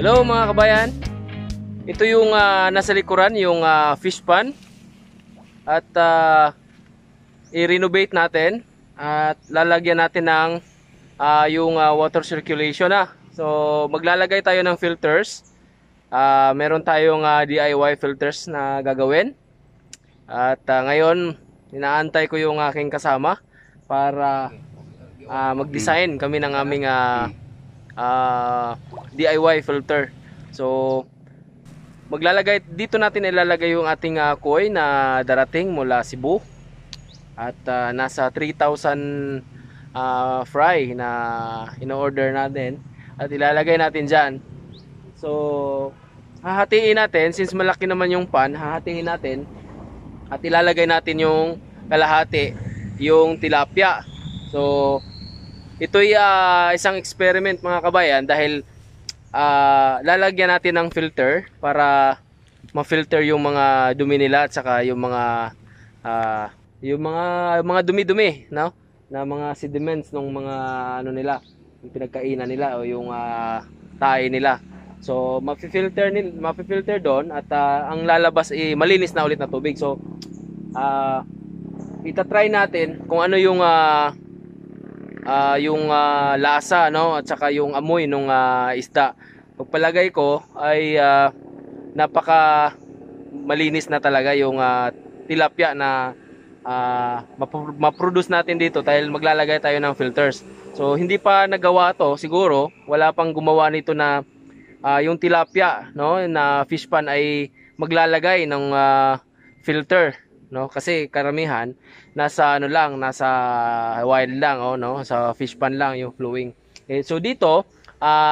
Hello mga kabayan. Ito yung nasa likuran, yung fish pond. At i-renovate natin at lalagyan natin ng yung water circulation na. So maglalagay tayo ng filters. Meron tayong DIY filters na gagawin. At ngayon inaantay ko yung aking kasama para mag-design kami ng aming DIY filter. So maglalagay dito, natin ilalagay yung ating koi na darating mula Cebu. At nasa 3,000 fry na in-order natin at ilalagay natin dyan. So hahatiin natin, since malaki naman yung pan, hahatiin natin at ilalagay natin yung kalahati, yung tilapia. So ito'y isang experiment mga kabayan, dahil lalagyan natin ng filter para ma-filter yung mga dumi nila at saka yung mga dumi-dumi, no? Na mga sediments ng mga ano nila, yung pinagkainan nila o yung tae nila. So mafi-filter doon at ang lalabas ay malinis na ulit na tubig. So itatry natin kung ano yung lasa, no, at saka yung amoy ng isda. Pagpalagay ko ay napaka malinis na talaga yung tilapia na ma-produce natin dito dahil maglalagay tayo ng filters. So hindi pa nagawa to, siguro wala pang gumawa nito na yung tilapia, no, na fish pan ay maglalagay ng filter, no, kasi karamihan nasa ano lang, nasa wild lang, no, sa fish pan lang yung flowing. So dito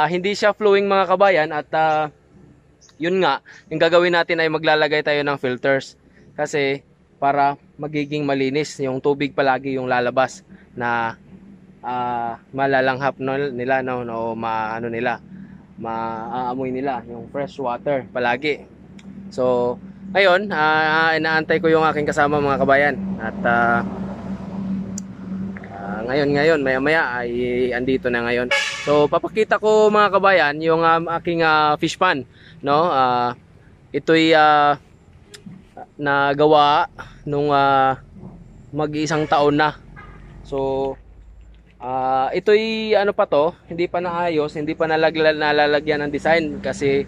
hindi siya flowing mga kabayan, at yun nga, yung gagawin natin ay maglalagay tayo ng filters kasi para magiging malinis yung tubig, palagi yung lalabas na malalanghap nila, no, maano nila, maaamoy nila yung fresh water palagi. So ngayon inaantay ko yung aking kasama mga kabayan, at ngayon maya ay andito na ngayon. So papakita ko mga kabayan yung aking fish pan, no. Ito'y nagawa nung mag-isang taon na. So ito'y ano pa to, hindi pa naayos, hindi pa nalalagyan ng design kasi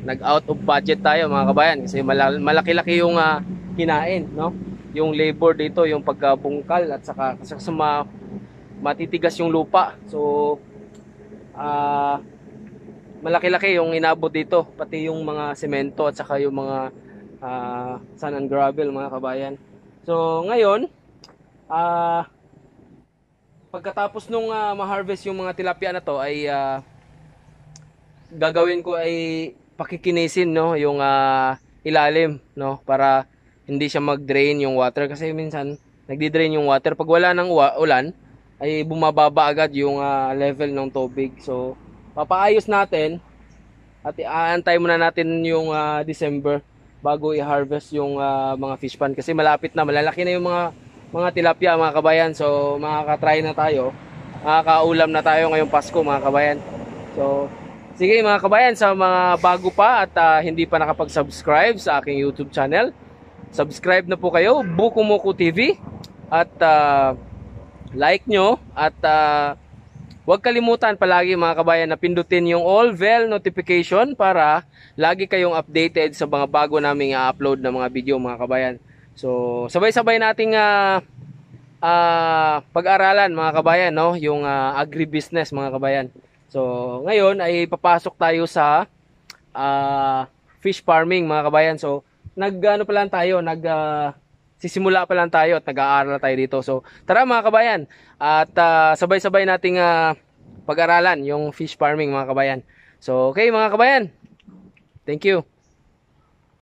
nag out of budget tayo mga kabayan, kasi malaki-laki yung hinain, no, yung labor dito, yung pagkabungkal at saka matitigas yung lupa. So malaki-laki yung inabot dito, pati yung mga semento at saka yung mga sand and gravel mga kabayan. So ngayon pagkatapos nung ma-harvest yung mga tilapia na to ay gagawin ko ay pakikinisin, no, yung ilalim, no, para hindi siya mag-drain yung water, kasi minsan nagdi-drain yung water pag wala ng ulan, ay bumababa agad yung level ng tubig. So papaayos natin at iaantay muna natin yung December bago i-harvest yung mga fish pan, kasi malapit na, malalaki na yung mga tilapia mga kabayan. So makaka-try na tayo, makakaulam na tayo ngayong Pasko mga kabayan. So sige mga kabayan, sa mga bago pa at hindi pa nakapag-subscribe sa aking YouTube channel, subscribe na po kayo, Buko Moko TV, at like nyo, at huwag kalimutan palagi mga kabayan na pindutin yung all bell notification para lagi kayong updated sa mga bago naming upload na mga video mga kabayan. So sabay-sabay nating pag-aralan mga kabayan, no, yung agribusiness mga kabayan. So ngayon ay papasok tayo sa fish farming mga kabayan. So nag-ano pa lang tayo, sisimula pa lang tayo at nag-aaral tayo dito. So tara mga kabayan, at sabay-sabay nating pag-aralan yung fish farming mga kabayan. So okay mga kabayan, thank you.